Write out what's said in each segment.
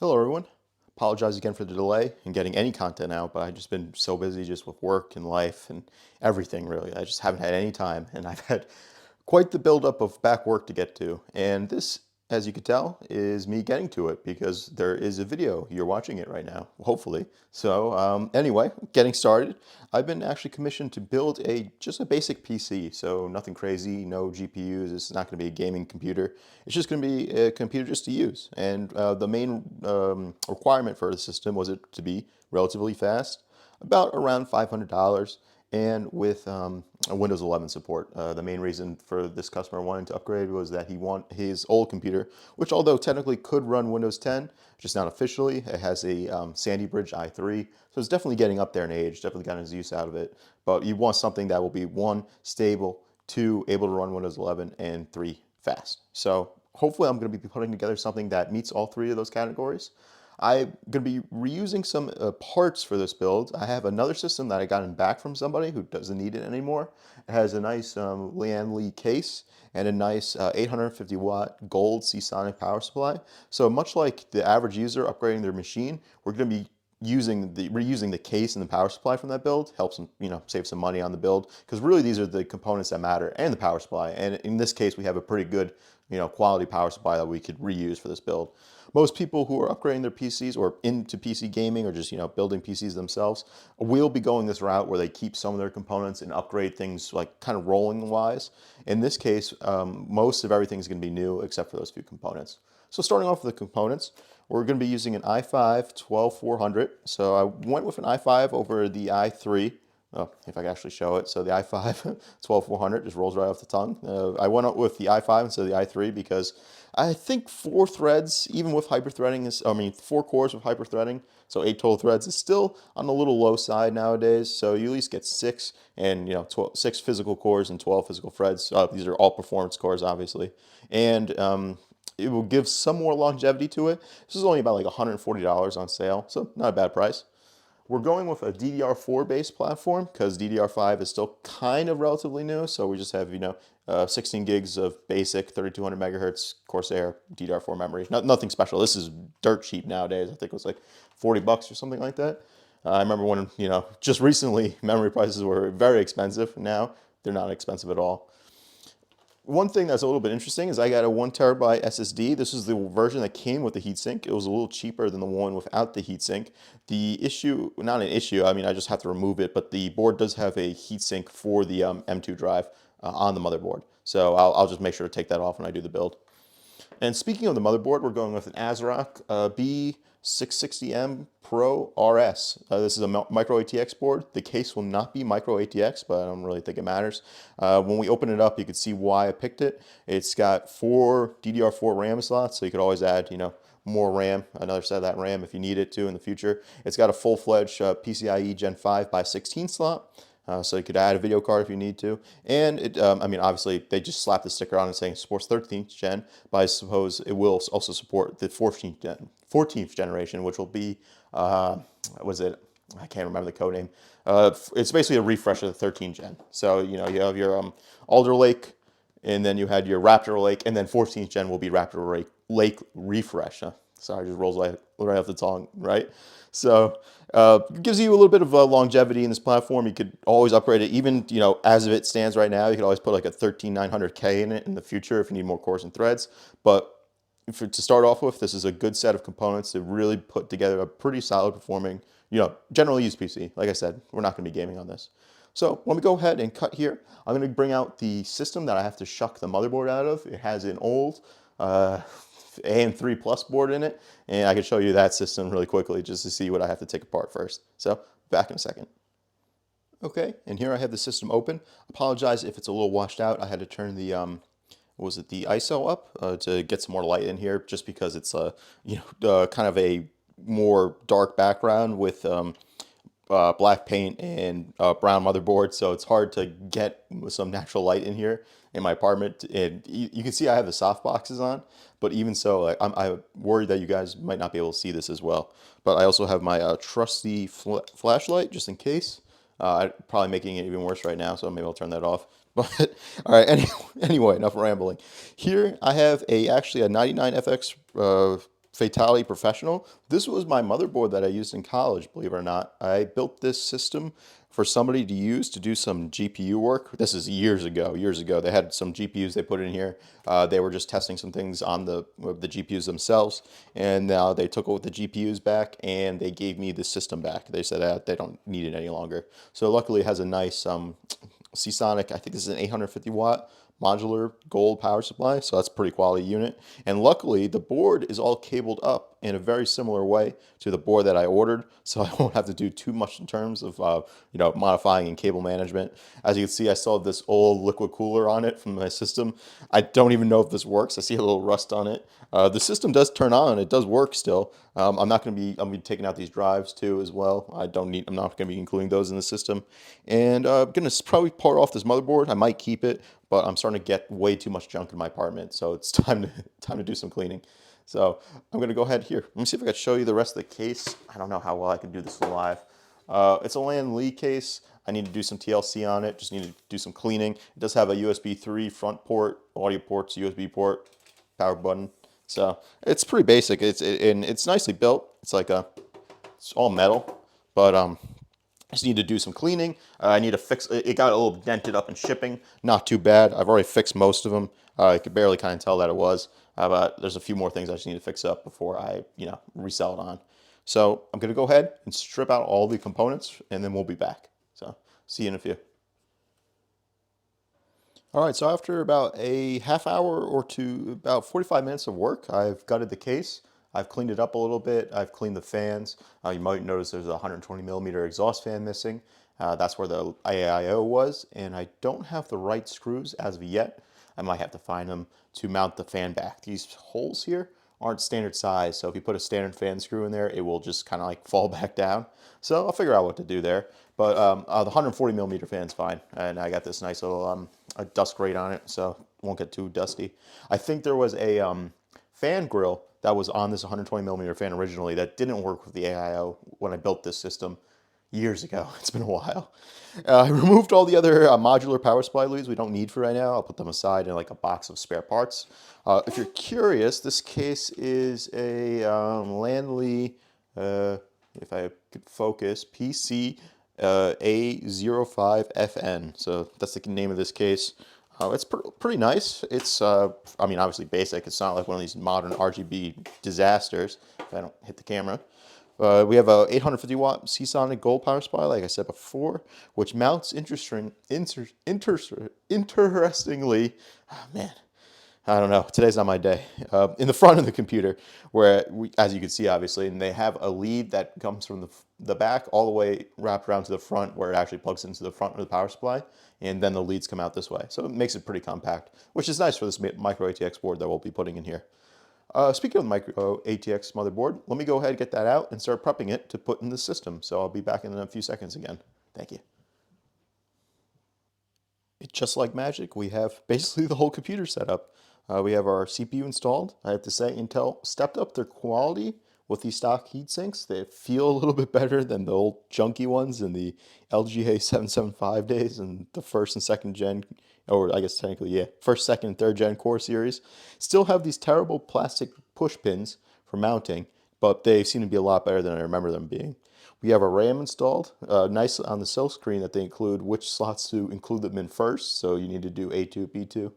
Hello everyone. Apologize again for the delay in getting any content out, but I've just been so busy just with work and life and everything really. I just haven't had any time and I've had quite the buildup of back work to get to. And this, as you can tell, is me getting to it because there is a video. You're watching it right now, hopefully. So anyway, getting started. I've been actually commissioned to build just a basic PC. So nothing crazy, no GPUs. It's not going to be a gaming computer. It's just going to be a computer just to use. And the main requirement for the system was it to be relatively fast, about around $500. And with a Windows 11 support. The main reason for this customer wanting to upgrade was that he want his old computer, which although technically could run Windows 10, just not officially. It has a Sandy Bridge i3, so it's definitely getting up there in age, definitely gotten his use out of it. But you want something that will be one, stable, two, able to run Windows 11, and three, fast. So hopefully I'm going to be putting together something that meets all three of those categories. I'm going to be reusing some parts for this build. I have another system that I got in back from somebody who doesn't need it anymore. It has a nice Lian Li case and a nice 850 watt gold Seasonic power supply. So much like the average user upgrading their machine, we're going to be reusing the case and the power supply from that build. Helps them, save some money on the build, because really these are the components that matter, and the power supply. And in this case, we have a pretty good quality power supply that we could reuse for this build. Most people who are upgrading their PCs or into PC gaming or just building PCs themselves will be going this route where they keep some of their components and upgrade things like kind of rolling wise. In this case, most of everything is going to be new except for those few components. So starting off with the components, we're going to be using an i5 12400. So I went with an i5 over the i3. Oh, if I can actually show it. So the i5 12400 just rolls right off the tongue. I went up with the i5 instead of the i3 because I think 4 threads, even with hyper-threading, four cores with hyper-threading, so 8 total threads, is still on the little low side nowadays. So you at least get 6 and 6 physical cores and 12 physical threads. These are all performance cores, obviously, and it will give some more longevity to it. This is only about like $140 on sale, so not a bad price. We're going with a DDR4 based platform because DDR5 is still kind of relatively new. So we just have, 16 gigs of basic 3200 megahertz Corsair DDR4 memory. Nothing special. This is dirt cheap nowadays. I think it was like 40 bucks or something like that. I remember when, just recently memory prices were very expensive. Now they're not expensive at all. One thing that's a little bit interesting is I got a 1 terabyte SSD. This is the version that came with the heatsink. It was a little cheaper than the one without the heatsink. The issue, not an issue, I just have to remove it, but the board does have a heatsink for the M2 drive on the motherboard. So I'll just make sure to take that off when I do the build. And speaking of the motherboard, we're going with an ASRock B660M Pro RS. This is a micro ATX board. The case will not be micro ATX, but I don't really think it matters. When we open it up, you can see why I picked it. It's got 4 DDR4 RAM slots, so you could always add, more RAM, another set of that RAM if you need it to in the future. It's got a full-fledged PCIe Gen 5 by 16 slot. So you could add a video card if you need to. And it, obviously they just slapped the sticker on it saying supports 13th gen, but I suppose it will also support the 14th generation, which will be, was it? I can't remember the code name. It's basically a refresh of the 13th gen. So, you have your Alder Lake, and then you had your Raptor Lake, and then 14th gen will be Raptor Lake Refresh. Sorry, it just rolls right off the tongue, right? So it gives you a little bit of longevity in this platform. You could always upgrade it, even as it stands right now. You could always put like a 13900K in it in the future if you need more cores and threads. But to start off with, this is a good set of components to really put together a pretty solid performing, generally used PC. Like I said, we're not going to be gaming on this. So let me go ahead and cut here. I'm going to bring out the system that I have to shuck the motherboard out of. It has an old AM3 Plus board in it, and I can show you that system really quickly just to see what I have to take apart first. So back in a second. Okay, and here I have the system open. Apologize if it's a little washed out. I had to turn the the ISO up to get some more light in here, just because it's kind of a more dark background with black paint and brown motherboard, so it's hard to get some natural light in here in my apartment. And you can see I have the soft boxes on, but even so, I'm worried that you guys might not be able to see this as well. But I also have my trusty flashlight just in case. Probably making it even worse right now, so maybe I'll turn that off. But all right, anyway, enough rambling. Here I have actually a 99FX Fatality Professional. This was my motherboard that I used in college, believe it or not. I built this system for somebody to use to do some GPU work. This is years ago, years ago. They had some GPUs they put in here. They were just testing some things on the GPUs themselves, and now they took the GPUs back and they gave me the system back. They said they don't need it any longer. So luckily it has a nice Seasonic, I think this is an 850 watt modular gold power supply, so that's a pretty quality unit. And luckily the board is all cabled up in a very similar way to the board that I ordered, so I won't have to do too much in terms of modifying and cable management. As you can see, I still have this old liquid cooler on it from my system. I don't even know if this works. I see a little rust on it. The system does turn on, it does work still. I'm gonna be taking out these drives too as well. I'm not gonna be including those in the system. And I'm gonna probably power off this motherboard. I might keep it, but I'm starting to get way too much junk in my apartment, so it's time to do some cleaning. So I'm gonna go ahead here. Let me see if I can show you the rest of the case. I don't know how well I can do this live. It's a LanLi case. I need to do some TLC on it. Just need to do some cleaning. It does have a USB 3 front port, audio ports, USB port, power button. So it's pretty basic. And it's nicely built. It's all metal, but I just need to do some cleaning. I need to fix it. Got a little dented up in shipping. Not too bad. I've already fixed most of them. I could barely kind of tell that it was. But there's a few more things I just need to fix up before I, resell it on. So I'm gonna go ahead and strip out all the components, and then we'll be back. So see you in a few. All right, so after about a half hour or two, about 45 minutes of work, I've gutted the case. I've cleaned it up a little bit. I've cleaned the fans. You might notice there's a 120 millimeter exhaust fan missing. That's where the AIO was, and I don't have the right screws as of yet. I might have to find them to mount the fan back. These holes here aren't standard size, so if you put a standard fan screw in there, it will just kind of like fall back down. So I'll figure out what to do there. But the 140 millimeter fan's fine, and I got this nice little a dust grate on it, so it won't get too dusty. I think there was a fan grill that was on this 120 millimeter fan originally that didn't work with the AIO when I built this system years ago. It's been a while. I removed all the other modular power supply leads we don't need for right now. I'll put them aside in like a box of spare parts. If you're curious, this case is a LanLi, if I could focus, PC A05FN. So that's the name of this case. It's pretty nice. It's, obviously basic. It's not like one of these modern RGB disasters, if I don't hit the camera. We have a 850 watt Seasonic gold power supply, like I said before, which mounts interestingly, oh man, I don't know, today's not my day, in the front of the computer, where, as you can see obviously, and they have a lead that comes from the back all the way wrapped around to the front where it actually plugs into the front of the power supply, and then the leads come out this way. So it makes it pretty compact, which is nice for this micro ATX board that we'll be putting in here. Speaking of the micro ATX motherboard, let me go ahead and get that out and start prepping it to put in the system. So I'll be back in a few seconds again. Thank you. Just like magic, we have basically the whole computer set up. We have our CPU installed. I have to say, Intel stepped up their quality with these stock heat sinks. They feel a little bit better than the old junky ones in the LGA 775 days and the first and second gen, or I guess technically, yeah, first, second, and third gen Core series. Still have these terrible plastic push pins for mounting, but they seem to be a lot better than I remember them being. We have a RAM installed. Nice on the sell screen that they include which slots to include them in first. So you need to do A2, B2.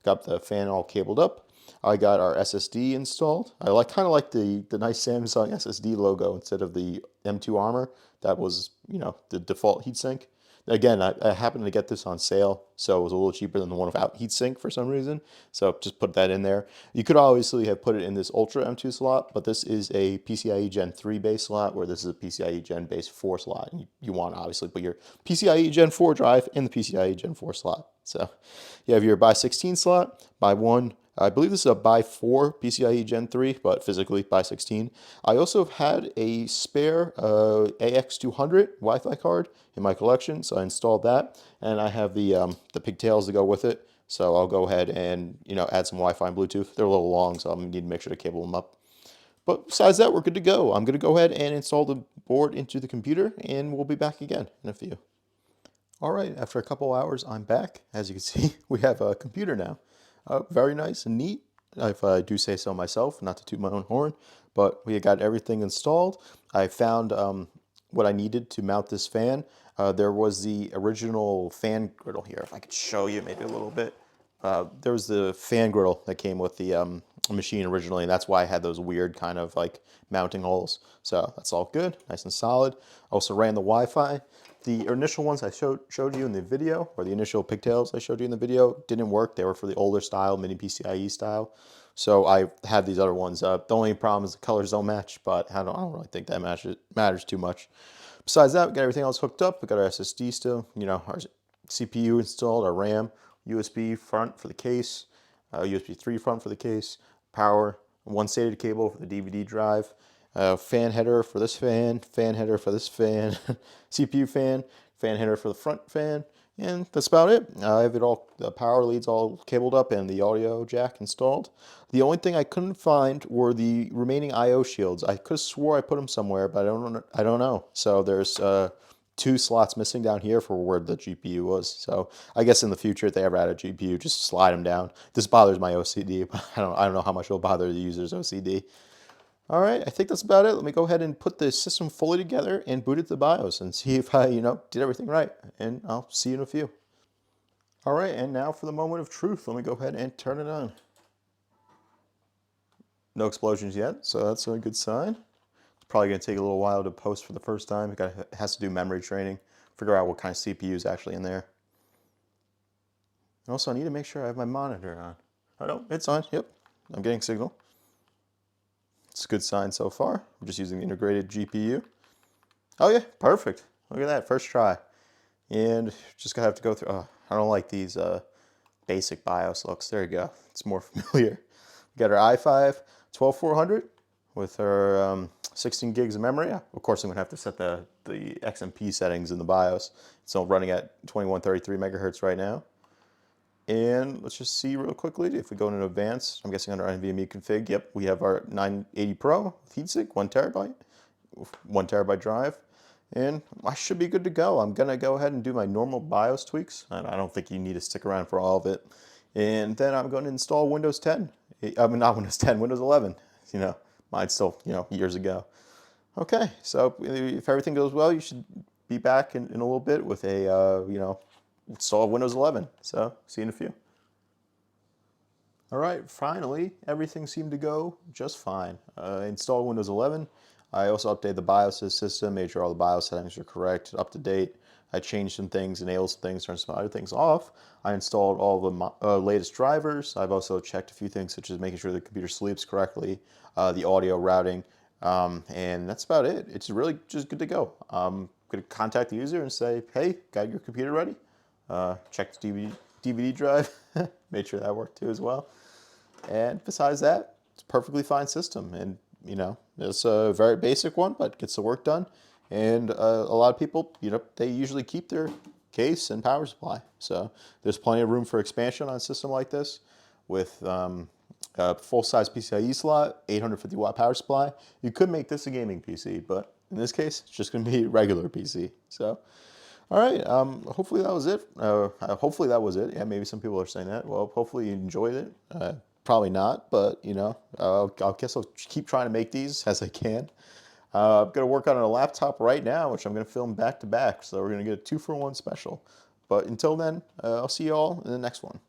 Got the fan all cabled up. I got our SSD installed. I kind of like the nice Samsung SSD logo instead of the M2 Armor. That was, the default heatsink. Again, I happened to get this on sale, so it was a little cheaper than the one without heatsink for some reason. So just put that in there. You could obviously have put it in this Ultra M2 slot, but this is a PCIe Gen 3 base slot, where this is a PCIe Gen base 4 slot. And you want to obviously put your PCIe Gen 4 drive in the PCIe Gen 4 slot. So you have your by 16 slot, by 1. I believe this is a by 4 PCIe Gen 3, but physically by 16. I also had a spare AX200 Wi-Fi card in my collection, so I installed that, and I have the pigtails to go with it. So I'll go ahead and add some Wi-Fi and Bluetooth. They're a little long, so I'm gonna need to make sure to cable them up. But besides that, we're good to go. I'm gonna go ahead and install the board into the computer, and we'll be back again in a few. All right, after a couple hours, I'm back. As you can see, we have a computer now. Very nice and neat. if I do say so myself, not to toot my own horn, but we got everything installed. I found what I needed to mount this fan. There was the original fan griddle here. If I could show you maybe a little bit. There was the fan griddle that came with the machine originally, and that's why I had those weird kind of like mounting holes. So that's all good, nice and solid. Also ran the Wi-Fi. The initial ones I showed you in the video, or the initial pigtails I showed you in the video, didn't work. They were for the older style, mini PCIe style. So I have these other ones. The only problem is the colors don't match, but I don't really think that matters too much. Besides that, we got everything else hooked up. We got our SSD still, you know, our CPU installed, our RAM, USB front for the case, USB 3 front for the case, power, one SATA cable for the DVD drive, fan header for this fan header for this fan, CPU fan header for the front fan, and that's about it. I have it all, the power leads all cabled up and the audio jack installed. The only thing I couldn't find were the remaining I/O shields. I could have swore I put them somewhere, but I don't know. So there's 2 slots missing down here for where the GPU was. So I guess in the future, if they ever add a GPU, just slide them down. This bothers my OCD, but I don't know how much it'll bother the user's OCD. All right, I think that's about it. Let me go ahead and put the system fully together and boot it to BIOS and see if I, did everything right. And I'll see you in a few. All right, and now for the moment of truth. Let me go ahead and turn it on. No explosions yet, so that's a good sign. It's probably going to take a little while to post for the first time. It has to do memory training, figure out what kind of CPU is actually in there. And also, I need to make sure I have my monitor on. Oh, no, it's on. Yep, I'm getting signal. It's a good sign so far. I'm just using the integrated GPU. Oh yeah, perfect. Look at that, first try. And just gonna have to go through, I don't like these basic BIOS looks. There you go, it's more familiar. We got our i5 12400 with our 16 gigs of memory. Of course, I'm gonna have to set the XMP settings in the BIOS. It's all running at 2133 megahertz right now. And let's just see real quickly if we go into advanced. I'm guessing under NVMe config. Yep, we have our 980 Pro heatsink, 1 terabyte drive, and I should be good to go. I'm gonna go ahead and do my normal BIOS tweaks. I don't think you need to stick around for all of it. And then I'm going to install Windows 10. I mean, not Windows 10, Windows 11. Mine's still years ago. Okay, so if everything goes well, you should be back in a little bit with a install Windows 11. So, see you in a few. All right, finally, everything seemed to go just fine. Installed Windows 11. I also updated the BIOS system, made sure all the BIOS settings are correct, up to date. I changed some things, enabled some things, turned some other things off. I installed all the latest drivers. I've also checked a few things, such as making sure the computer sleeps correctly, the audio routing, and that's about it. It's really just good to go. I'm going to contact the user and say, hey, got your computer ready? Checked the DVD drive, made sure that worked too as well. And besides that, it's a perfectly fine system. And, it's a very basic one, but gets the work done. And a lot of people, they usually keep their case and power supply. So there's plenty of room for expansion on a system like this with a full-size PCIe slot, 850 watt power supply. You could make this a gaming PC, but in this case, it's just going to be a regular PC. So. All right, hopefully that was it. Hopefully that was it. Yeah, maybe some people are saying that. Well, hopefully you enjoyed it. Probably not, but, I guess I'll keep trying to make these as I can. I'm going to work on a laptop right now, which I'm going to film back to back. So we're going to get a 2-for-1 special. But until then, I'll see you all in the next one.